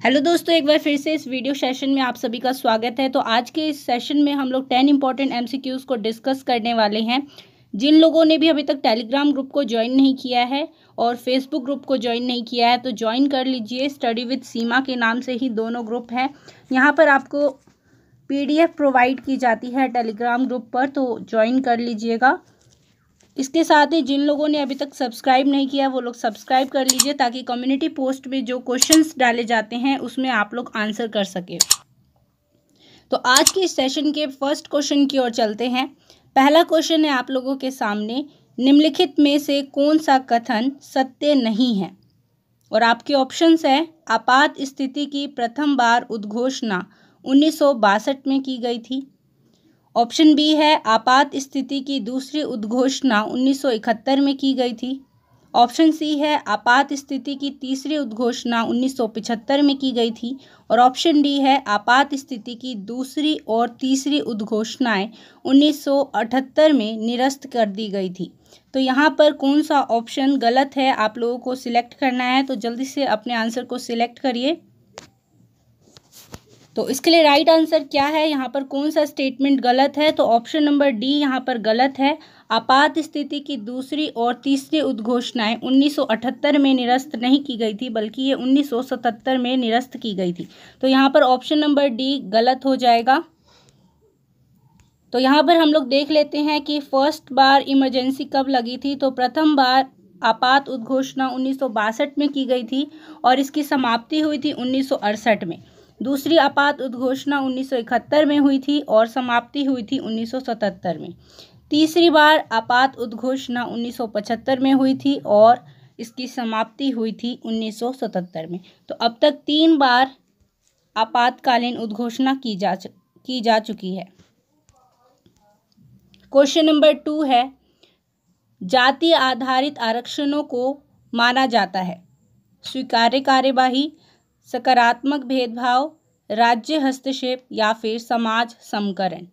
Hello दोस्तों, एक बार फिर से इस वीडियो सेशन में आप सभी का स्वागत है। तो आज के इस सेशन में हम लोग 10 इंपॉर्टेंट एमसीक्यूज़ को डिस्कस करने वाले हैं। जिन लोगों ने भी अभी तक टेलीग्राम ग्रुप को ज्वाइन नहीं किया है और फेसबुक ग्रुप को ज्वाइन नहीं किया है तो ज्वाइन कर लीजिए। स्टडी विद सीमा के नाम से ही दोनों ग्रुप हैं। यहाँ पर आपको PDF प्रोवाइड की जाती है टेलीग्राम ग्रुप पर, तो ज्वाइन कर लीजिएगा। इसके साथ ही जिन लोगों ने अभी तक सब्सक्राइब नहीं किया वो लोग सब्सक्राइब कर लीजिए ताकि कम्युनिटी पोस्ट में जो क्वेश्चंस डाले जाते हैं उसमें आप लोग आंसर कर सके। तो आज के इस सेशन के फर्स्ट क्वेश्चन की ओर चलते हैं। पहला क्वेश्चन है आप लोगों के सामने, निम्नलिखित में से कौन सा कथन सत्य नहीं है? और आपके ऑप्शंस हैं, आपात स्थिति की प्रथम बार उद्घोषणा 1962 में की गई थी। ऑप्शन बी है, आपात स्थिति की दूसरी उद्घोषणा 1971 में की गई थी। ऑप्शन सी है, आपात स्थिति की तीसरी उद्घोषणा 1975 में की गई थी। और ऑप्शन डी है, आपात स्थिति की दूसरी और तीसरी उद्घोषणाएं 1978 में निरस्त कर दी गई थी। तो यहाँ पर कौन सा ऑप्शन गलत है आप लोगों को सिलेक्ट करना है, तो जल्दी से अपने आंसर को सिलेक्ट करिए। तो इसके लिए राइट आंसर क्या है, यहाँ पर कौन सा स्टेटमेंट गलत है? तो ऑप्शन नंबर डी यहाँ पर गलत है। आपात स्थिति की दूसरी और तीसरी उद्घोषणाएं 1978 में निरस्त नहीं की गई थी बल्कि ये 1977 में निरस्त की गई थी। तो यहाँ पर ऑप्शन नंबर डी गलत हो जाएगा। तो यहाँ पर हम लोग देख लेते हैं कि फर्स्ट बार इमरजेंसी कब लगी थी। तो प्रथम बार आपात उद्घोषणा 1962 में की गई थी और इसकी समाप्ति हुई थी 1968 में। दूसरी आपात उद्घोषणा 1971 में हुई थी और समाप्ति हुई थी 1977 में। तीसरी बार आपात उद्घोषणा 1975 में हुई थी और इसकी समाप्ति हुई थी 1977 में। तो अब तक 3 बार आपातकालीन उद्घोषणा की जा चुकी है। क्वेश्चन नंबर 2 है, जाति आधारित आरक्षणों को माना जाता है स्वीकार्य कार्यवाही, सकारात्मक भेदभाव, राज्य हस्तक्षेप या फिर समाज समकरण।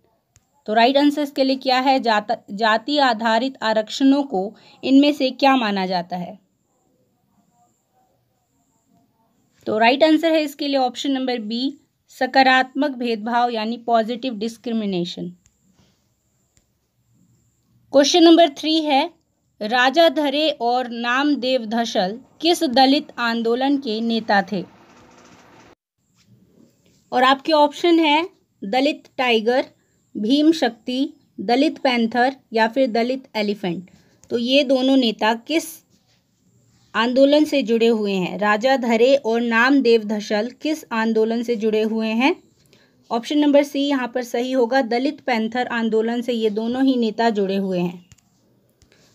तो राइट आंसर इसके लिए क्या है? जाति आधारित आरक्षणों को इनमें से क्या माना जाता है? तो राइट आंसर है इसके लिए ऑप्शन नंबर बी, सकारात्मक भेदभाव यानी पॉजिटिव डिस्क्रिमिनेशन। क्वेश्चन नंबर 3 है, राजा धरे और नामदेव धशल किस दलित आंदोलन के नेता थे? और आपके ऑप्शन है दलित टाइगर, भीम शक्ति, दलित पैंथर या फिर दलित एलिफेंट। तो ये दोनों नेता किस आंदोलन से जुड़े हुए हैं? राजा धरे और नामदेव धशल किस आंदोलन से जुड़े हुए हैं? ऑप्शन नंबर सी यहाँ पर सही होगा, दलित पैंथर आंदोलन से ये दोनों ही नेता जुड़े हुए हैं।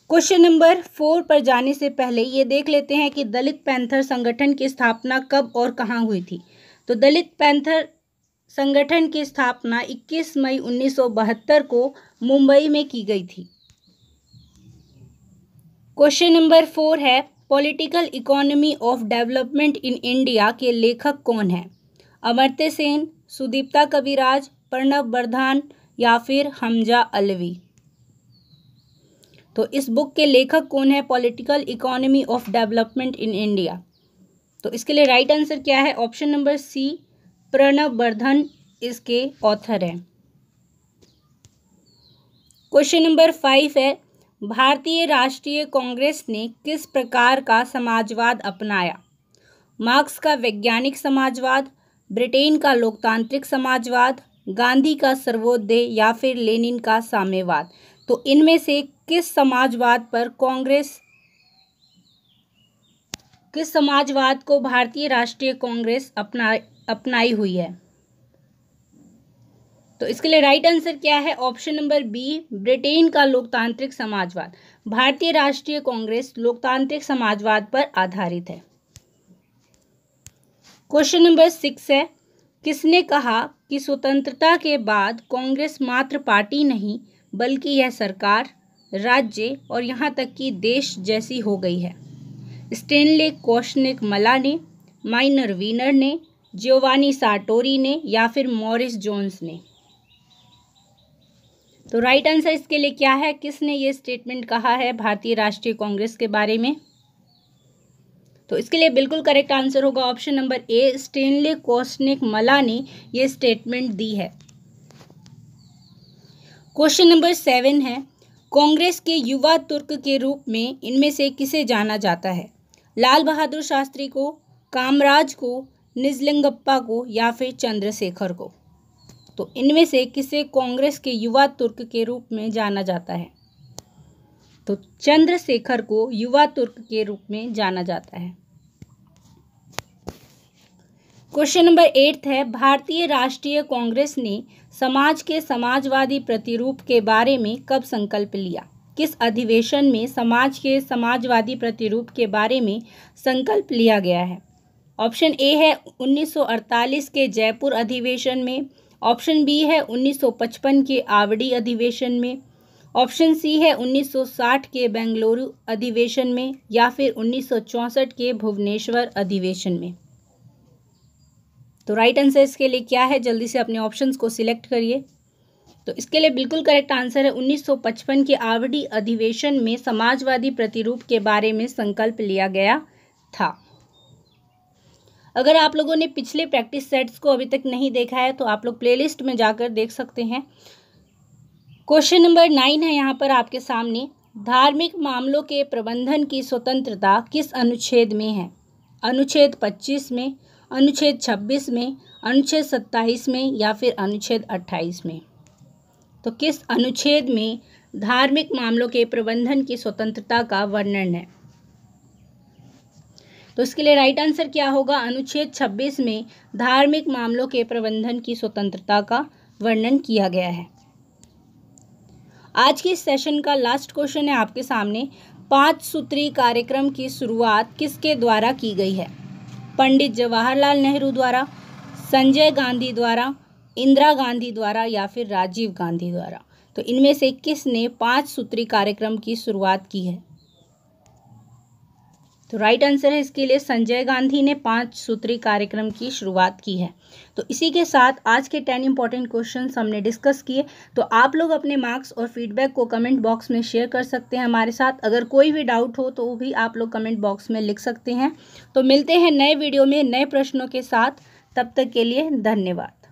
क्वेश्चन नंबर 4 पर जाने से पहले ये देख लेते हैं कि दलित पैंथर संगठन की स्थापना कब और कहाँ हुई थी। तो दलित पैंथर संगठन की स्थापना 21 मई 1972 को मुंबई में की गई थी। क्वेश्चन नंबर 4 है, political economy of development in India के लेखक कौन है? अमर्त्य सेन, सुदीप्ता कविराज, प्रणब बर्धान या फिर हमजा अलवी। तो इस बुक के लेखक कौन है, political economy of development in India? तो इसके लिए राइट आंसर क्या है? Option number C, Pranab Bardhan इसके ऑथर हैं। क्वेश्चन नंबर 5 है, भारतीय राष्ट्रीय कांग्रेस ने किस प्रकार का समाजवाद अपनाया? मार्क्स का वैज्ञानिक समाजवाद, ब्रिटेन का लोकतांत्रिक समाजवाद, गांधी का सर्वोदय या फिर लेनिन का साम्यवाद। तो इनमें से किस समाजवाद को भारतीय राष्ट्रीय कांग्रेस अपनाई हुई है? तो इसके लिए राइट आंसर क्या है? ऑप्शन नंबर बी, ब्रिटेन का लोकतांत्रिक समाजवाद। भारतीय राष्ट्रीय कांग्रेस लोकतांत्रिक समाजवाद पर आधारित है। क्वेश्चन नंबर 6 है, किसने कहा कि स्वतंत्रता के बाद कांग्रेस मात्र पार्टी नहीं बल्कि यह सरकार, राज्य और यहाँ तक कि देश जैसी हो गई है? स्टेनले कोशनिक-मला ने, माइनर वीनर ने, जियोवानी सार्टोरी ने या फिर मॉरिस जोन्स ने? तो राइट आंसर इसके लिए क्या है? किसने ये स्टेटमेंट कहा है भारतीय राष्ट्रीय कांग्रेस के बारे में? तो इसके लिए बिल्कुल करेक्ट आंसर होगा ऑप्शन नंबर ए, स्टेनले कोस्टेक-मला ने ये स्टेटमेंट दी है। क्वेश्चन नंबर 7 है, कांग्रेस के युवा तुर्क के रूप में इनमें से किसे जाना जाता है? लाल बहादुर शास्त्री को, कामराज को, निजलिंगप्पा को या फिर चंद्रशेखर को? तो इनमें से किसे कांग्रेस के युवा तुर्क के रूप में जाना जाता है? तो चंद्रशेखर को युवा तुर्क के रूप में जाना जाता है। क्वेश्चन नंबर 8 है, भारतीय राष्ट्रीय कांग्रेस ने समाज के समाजवादी प्रतिरूप के बारे में कब संकल्प लिया? किस अधिवेशन में समाज के समाजवादी प्रतिरूप के बारे में संकल्प लिया गया है? ऑप्शन ए है 1948 के जयपुर अधिवेशन में, ऑप्शन बी है 1955 के आवड़ी अधिवेशन में, ऑप्शन सी है 1960 के बेंगलुरु अधिवेशन में या फिर 1964 के भुवनेश्वर अधिवेशन में? तो राइट आंसर इसके लिए क्या है? जल्दी से अपने ऑप्शंस को सिलेक्ट करिए। तो इसके लिए बिल्कुल करेक्ट आंसर है 1955 के आवड़ी अधिवेशन में समाजवादी प्रतिरूप के बारे में संकल्प लिया गया था। अगर आप लोगों ने पिछले प्रैक्टिस सेट्स को अभी तक नहीं देखा है तो आप लोग प्लेलिस्ट में जाकर देख सकते हैं। क्वेश्चन नंबर 9 है यहाँ पर आपके सामने, धार्मिक मामलों के प्रबंधन की स्वतंत्रता किस अनुच्छेद में है? अनुच्छेद 25 में, अनुच्छेद 26 में, अनुच्छेद 27 में या फिर अनुच्छेद 28 में? तो किस अनुच्छेद में धार्मिक मामलों के प्रबंधन की स्वतंत्रता का वर्णन है? तो इसके लिए राइट आंसर क्या होगा? अनुच्छेद 26 में धार्मिक मामलों के प्रबंधन की स्वतंत्रता का वर्णन किया गया है। आज के इस सेशन का लास्ट क्वेश्चन है आपके सामने, 5 सूत्री कार्यक्रम की शुरुआत किसके द्वारा की गई है? पंडित जवाहरलाल नेहरू द्वारा, संजय गांधी द्वारा, इंदिरा गांधी द्वारा या फिर राजीव गांधी द्वारा? तो इनमें से किसने 5 सूत्री कार्यक्रम की शुरुआत की है? तो राइट आंसर है इसके लिए संजय गांधी ने 5 सूत्री कार्यक्रम की शुरुआत की है। तो इसी के साथ आज के 10 इंपॉर्टेंट क्वेश्चंस हमने डिस्कस किए। तो आप लोग अपने मार्क्स और फीडबैक को कमेंट बॉक्स में शेयर कर सकते हैं हमारे साथ। अगर कोई भी डाउट हो तो वो भी आप लोग कमेंट बॉक्स में लिख सकते हैं। तो मिलते हैं नए वीडियो में नए प्रश्नों के साथ, तब तक के लिए धन्यवाद।